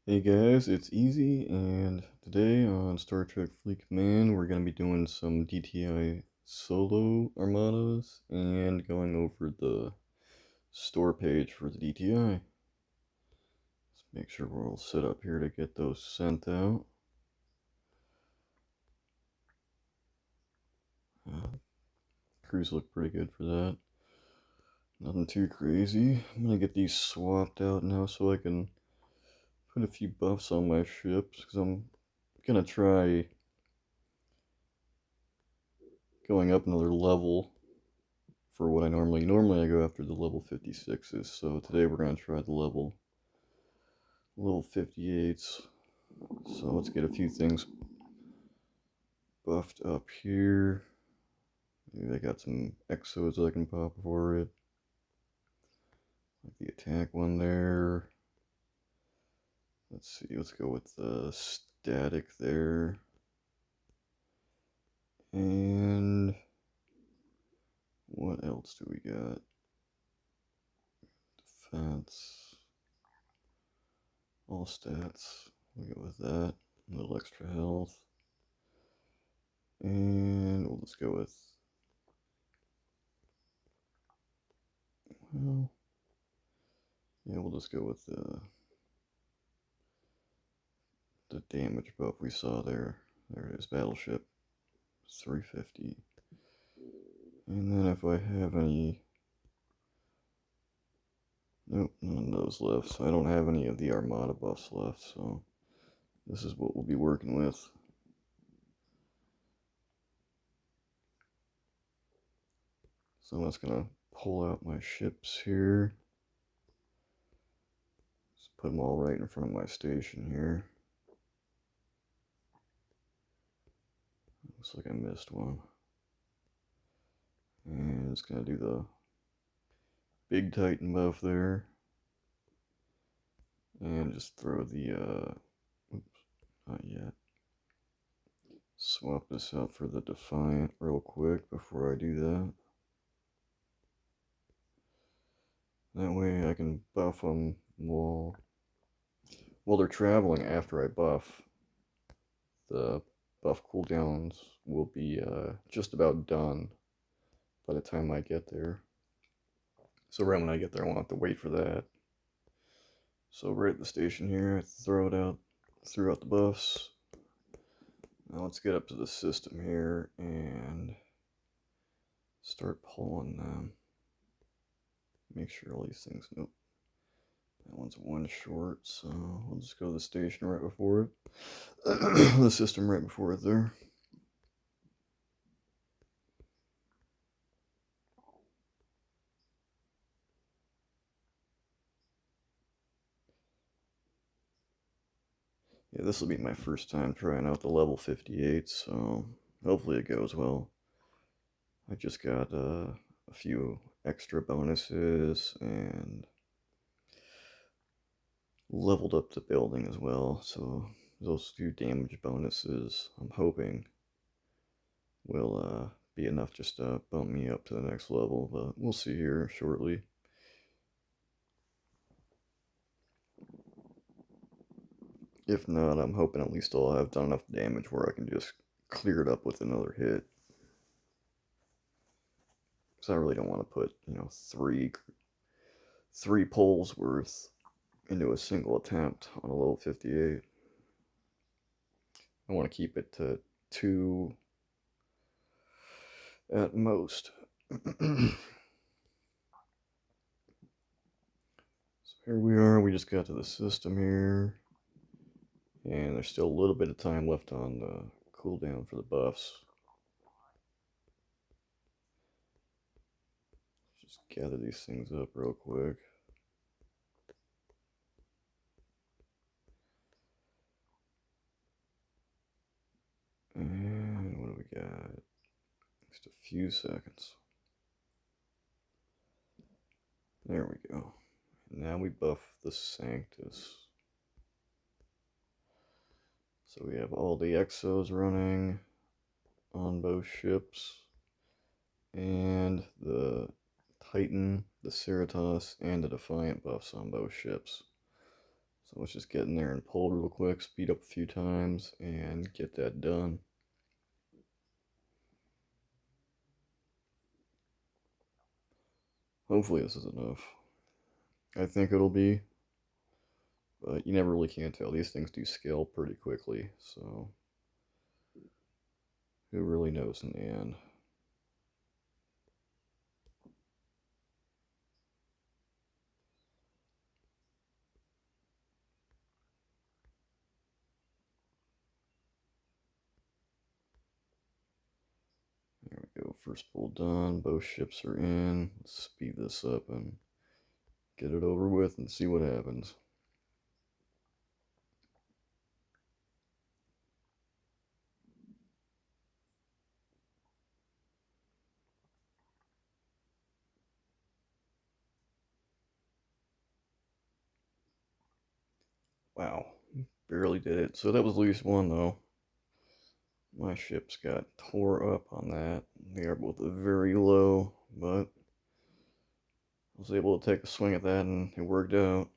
Hey guys, it's Easy, and today on Star Trek Fleet Command, we're going to be doing some DTI solo armadas and going over the store page for the DTI. Let's make sure we're all set up here to get those sent out. Crews look pretty good for that. Nothing too crazy. I'm going to get these swapped out now so I can put a few buffs on my ships, because I'm going to try going up another level for what I normally I go after the level 56s. So today we're gonna try the level 58s. So let's get a few things buffed up here. Maybe I got some exos I can pop for it, like the attack one there. Let's see, let's go with the static there. And what else do we got? Defense, all stats. We'll go with that. A little extra health. And we'll just go with, well, yeah, we'll just go with the damage buff we saw there. There it is, battleship. 350. And then if I have any, nope, none of those left. So I don't have any of the Armada buffs left. So this is what we'll be working with. So I'm just gonna pull out my ships here. Just put them all right in front of my station here. Looks like I missed one. And it's gonna do the big Titan buff there. And just throw the, oops, not yet. Swap this out for the Defiant real quick before I do that. That way I can buff them while they're traveling after I buff. The buff cooldowns will be just about done by the time I get there. So right when I get there, I won't have to wait for that. So right at the station here, I throw out the buffs. Now let's get up to the system here and start pulling them. Make sure all these things, nope. That one's one short, so we'll just go to the station right before it. The system right before it there. Yeah, this will be my first time trying out the level 58, so hopefully it goes well. I just got a few extra bonuses and leveled up the building as well, so those few damage bonuses I'm hoping will be enough just to bump me up to the next level, but we'll see here shortly. If not, I'm hoping at least I'll have done enough damage where I can just clear it up with another hit. Because I really don't want to put, three pulls worth into a single attempt on a level 58. I want to keep it to 2 at most. So here we are, we just got to the system here. And there's still a little bit of time left on the cooldown for the buffs. Just gather these things up real quick. And what do we got? Just a few seconds. There we go. Now we buff the Sanctus. So we have all the exos running on both ships. And the Titan, the Ceratops, and the Defiant buffs on both ships. So let's just get in there and pull real quick, speed up a few times, and get that done. Hopefully this is enough. I think it'll be, but you never really can tell. These things do scale pretty quickly, so who really knows in the end? There we go, first pull done, both ships are in. Let's speed this up and get it over with and see what happens. Wow, barely did it. So that was at least one though. My ships got tore up on that. They are both very low, but I was able to take a swing at that and it worked out.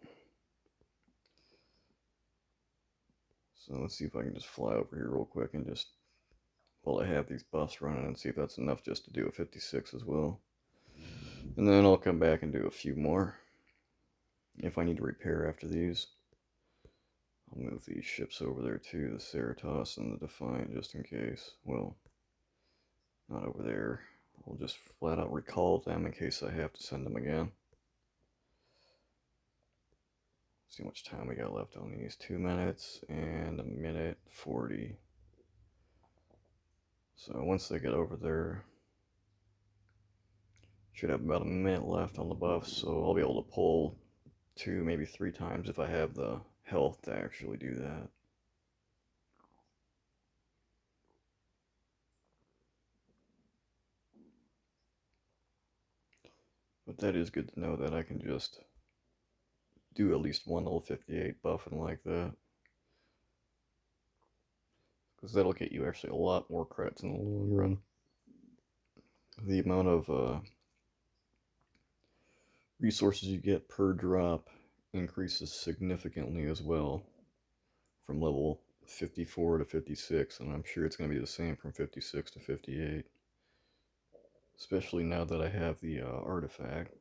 So let's see if I can just fly over here real quick and just, while I have these buffs running, and see if that's enough just to do a 56 as well. And then I'll come back and do a few more if I need to repair after these. I'll move these ships over there too, the Cerritos and the Defiant, just in case. Well, not over there. I'll just flat out recall them in case I have to send them again. See how much time we got left on these. 2 minutes and a minute 40. So once they get over there, should have about a minute left on the buffs, so I'll be able to pull 2, maybe 3 times if I have the health to actually do that. But that is good to know that I can just do at least one level 58 buffing like that. Because that'll get you actually a lot more credits in the long run. The amount of resources you get per drop increases significantly as well from level 54 to 56, and I'm sure it's going to be the same from 56 to 58. Especially now that I have the artifact,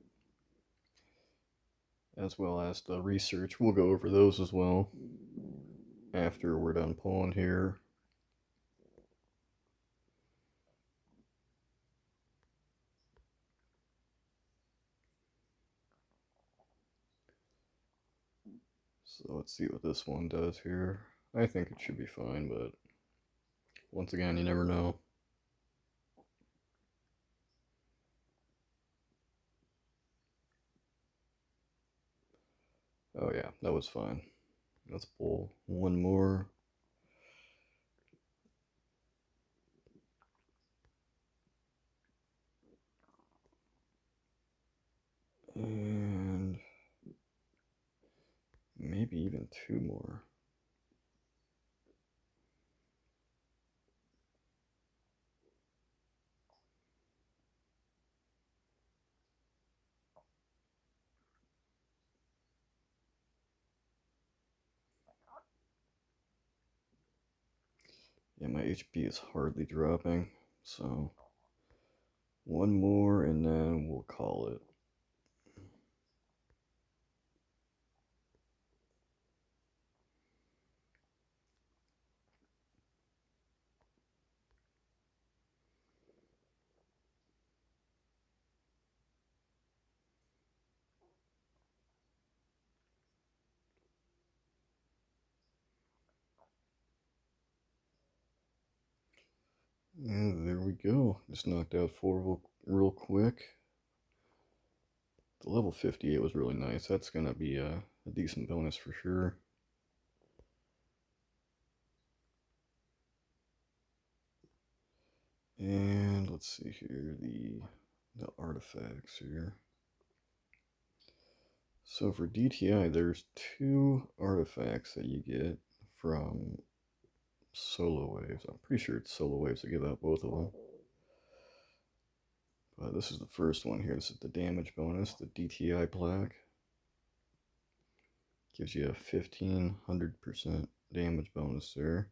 as well as the research. We'll go over those as well after we're done pulling here. So let's see what this one does here. I think it should be fine, but once again, you never know. Oh yeah, that was fine. Let's pull one more. And maybe even 2 more. Yeah, my HP is hardly dropping, so one more and then we'll call it. And there we go. Just knocked out 4 real quick. The level 58 was really nice. That's going to be a decent bonus for sure. And let's see here, the artifacts here. So for DTI, there's 2 artifacts that you get from Solo Waves. I'm pretty sure it's Solo Waves that give out both of them. But this is the first one here. This is the damage bonus, the DTI plaque. Gives you a 1500% damage bonus there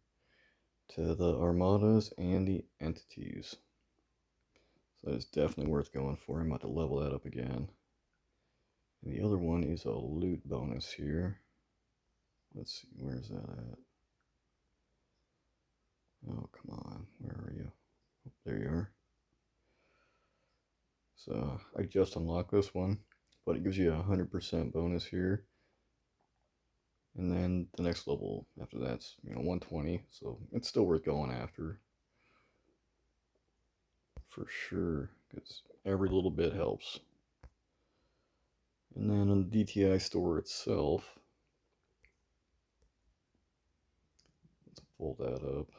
to the Armadas and the entities. So that is definitely worth going for. I'm about to level that up again. And the other one is a loot bonus here. Let's see, where's that at? Oh, come on, where are you? Oh, there you are. So I just unlocked this one, but it gives you a 100% bonus here. And then the next level after that's 120, so it's still worth going after for sure, because every little bit helps. And then on the DTI store itself, let's pull that up.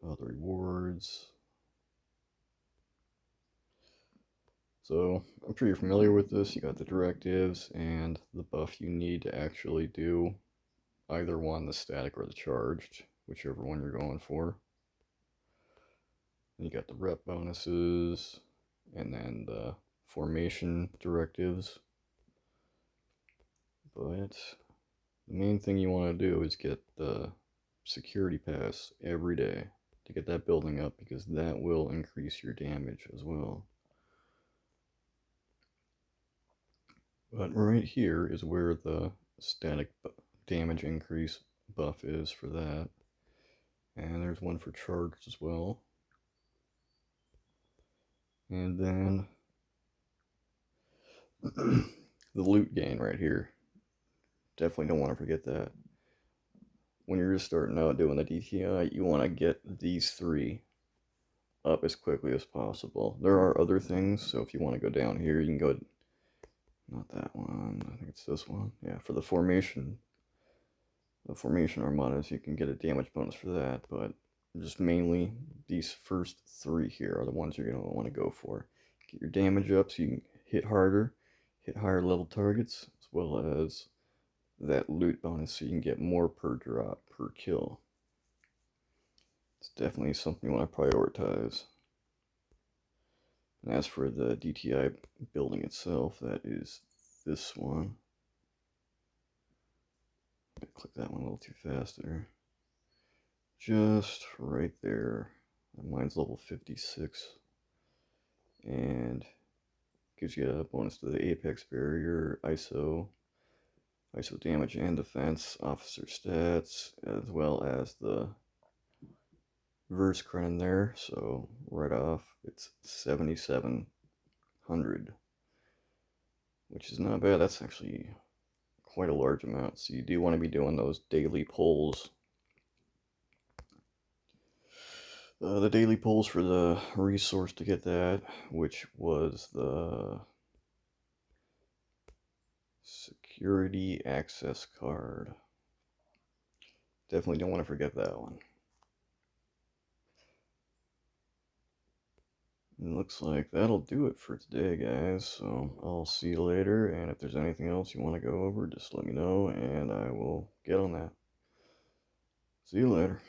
The rewards. So I'm sure you're familiar with this. You got the directives and the buff you need to actually do either one, the static or the charged, whichever one you're going for. And you got the rep bonuses and then the formation directives. But the main thing you want to do is get the security pass every day to get that building up, because that will increase your damage as well. But right here is where the static damage increase buff is for that. And there's one for charged as well. And then the loot gain right here. Definitely don't want to forget that. When you're just starting out doing the DTI, you want to get these three up as quickly as possible. There are other things, so if you want to go down here, you can go, not that one, I think it's this one. Yeah, for the formation armadas, you can get a damage bonus for that, but just mainly these first three here are the ones you're going to want to go for. Get your damage up so you can hit harder, hit higher level targets, as well as that loot bonus so you can get more per drop, per kill. It's definitely something you want to prioritize. And as for the DTI building itself, that is this one. I click that one a little too fast there. Just right there. Mine's level 56. And gives you a bonus to the apex barrier, ISO damage and defense, officer stats, as well as the verse credit there. So right off, it's 7,700, which is not bad. That's actually quite a large amount. So you do want to be doing those daily polls. The daily polls for the resource to get that, which was the security access card. Definitely don't want to forget that one. It looks like that'll do it for today, guys. So I'll see you later, and if there's anything else you want to go over, just let me know, and I will get on that. See you later.